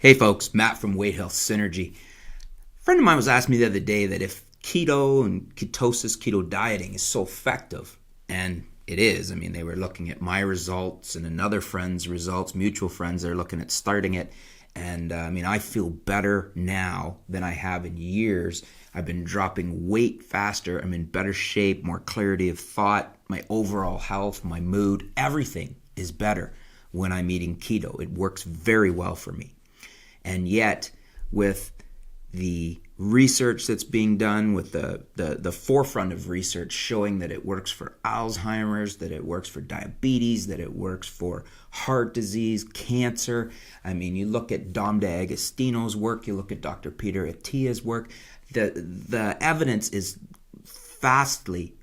Hey folks, Matt from Weight Health Synergy. A friend of mine was asking me the other day that if keto and ketosis, keto dieting is so effective, and it is. I mean, they were looking at my results and another friend's results, mutual friends, they're looking at starting it. And I feel better now than I have in years. I've been dropping weight faster. I'm in better shape, more clarity of thought, my overall health, my mood, everything is better when I'm eating keto. It works very well for me. And yet, with the research that's being done, with the forefront of research showing that it works for Alzheimer's, that it works for diabetes, that it works for heart disease, cancer. I mean, you look at Dom D'Agostino's work, you look at Dr. Peter Attia's work, the evidence is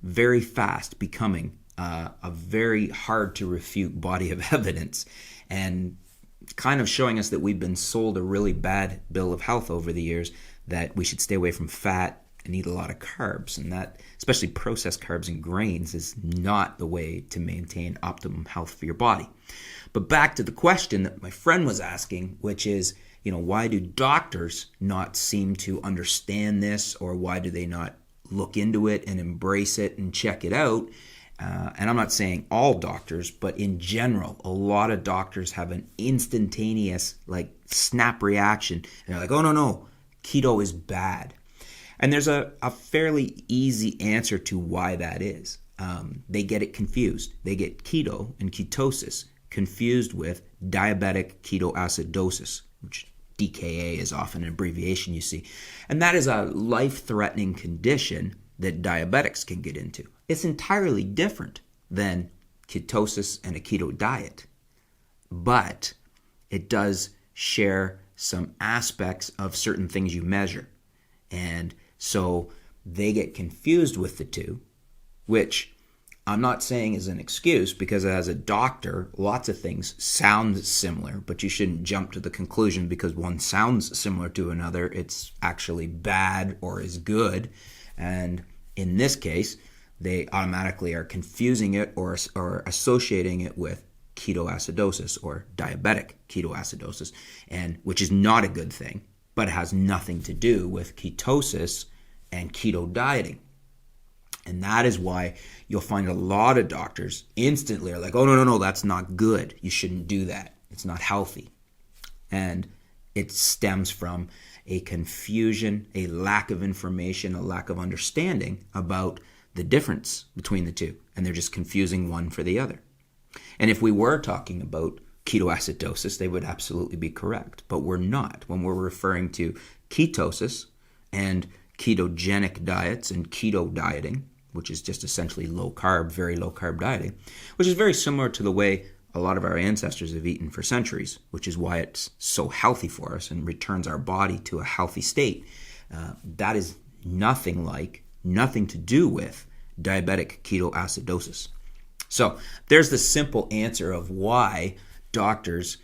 very fast becoming a very hard to refute body of evidence. And kind of showing us that we've been sold a really bad bill of health over the years, that we should stay away from fat and eat a lot of carbs, and that especially processed carbs and grains is not the way to maintain optimum health for your body. But back to the question that my friend was asking, which is, why do doctors not seem to understand this, or why do they not look into it and embrace it and check it out? And I'm not saying all doctors, but in general, a lot of doctors have an instantaneous, snap reaction. And they're like, oh, no, keto is bad. And there's a fairly easy answer to why that is. They get it confused. They get keto and ketosis confused with diabetic ketoacidosis, which DKA is often an abbreviation you see. And that is a life-threatening condition that diabetics can get into. It's entirely different than ketosis and a keto diet, but it does share some aspects of certain things you measure. And so they get confused with the two, which I'm not saying is an excuse, because as a doctor, lots of things sound similar, but you shouldn't jump to the conclusion because one sounds similar to another, it's actually bad or is good. And in this case, they automatically are confusing it or associating it with ketoacidosis or diabetic ketoacidosis, and which is not a good thing, but it has nothing to do with ketosis and keto dieting. And that is why you'll find a lot of doctors instantly are like, oh, no, that's not good. You shouldn't do that. It's not healthy. And it stems from a confusion, a lack of information, a lack of understanding about the difference between the two. And they're just confusing one for the other. And if we were talking about ketoacidosis, they would absolutely be correct. But we're not. When we're referring to ketosis and ketogenic diets and keto dieting, which is just essentially low carb, very low carb dieting, which is very similar to the way a lot of our ancestors have eaten for centuries, which is why it's so healthy for us and returns our body to a healthy state. That is nothing to do with diabetic ketoacidosis. So there's the simple answer of why doctors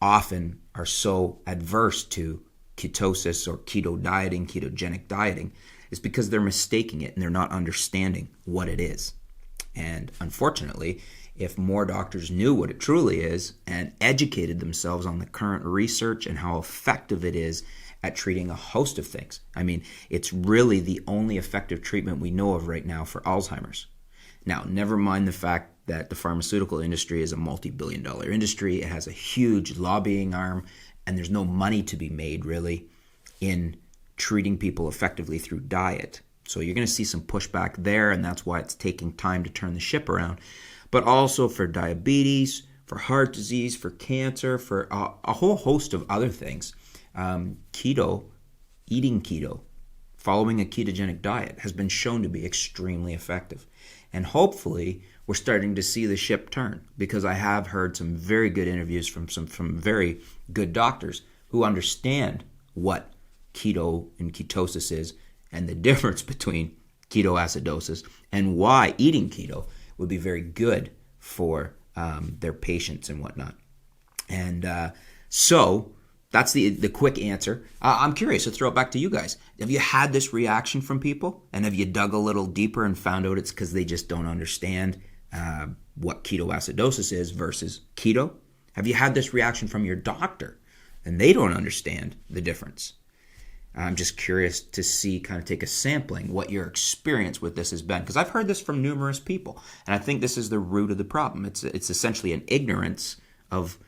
often are so adverse to ketosis or keto dieting, ketogenic dieting, is because they're mistaking it and they're not understanding what it is. And unfortunately, if more doctors knew what it truly is and educated themselves on the current research and how effective it is at treating a host of things. I mean, it's really the only effective treatment we know of right now for Alzheimer's. Now, never mind the fact that the pharmaceutical industry is a multi-billion-dollar industry. It has a huge lobbying arm, and there's no money to be made, really, in treating people effectively through diet. So you're going to see some pushback there, and that's why it's taking time to turn the ship around. But also for diabetes, for heart disease, for cancer, for a whole host of other things. Eating keto, following a ketogenic diet has been shown to be extremely effective. And hopefully we're starting to see the ship turn, because I have heard some very good interviews from very good doctors who understand what keto and ketosis is and the difference between ketoacidosis and why eating keto would be very good for their patients and whatnot. And so that's the quick answer. I'm curious to throw it back to you guys. Have you had this reaction from people? And have you dug a little deeper and found out it's because they just don't understand what ketoacidosis is versus keto? Have you had this reaction from your doctor? and they don't understand the difference. I'm just curious to see, kind of take a sampling, what your experience with this has been. Because I've heard this from numerous people, and I think this is the root of the problem. It's essentially an ignorance of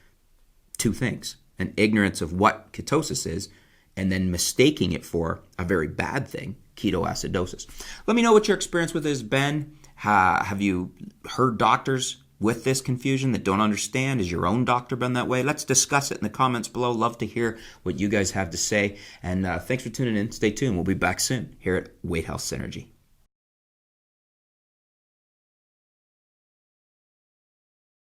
two things. An ignorance of what ketosis is, and then mistaking it for a very bad thing, ketoacidosis. Let me know what your experience with it has been. Have you heard doctors with this confusion that don't understand? Has your own doctor been that way? Let's discuss it in the comments below. Love to hear what you guys have to say. And thanks for tuning in. Stay tuned. We'll be back soon here at Weight Health Synergy.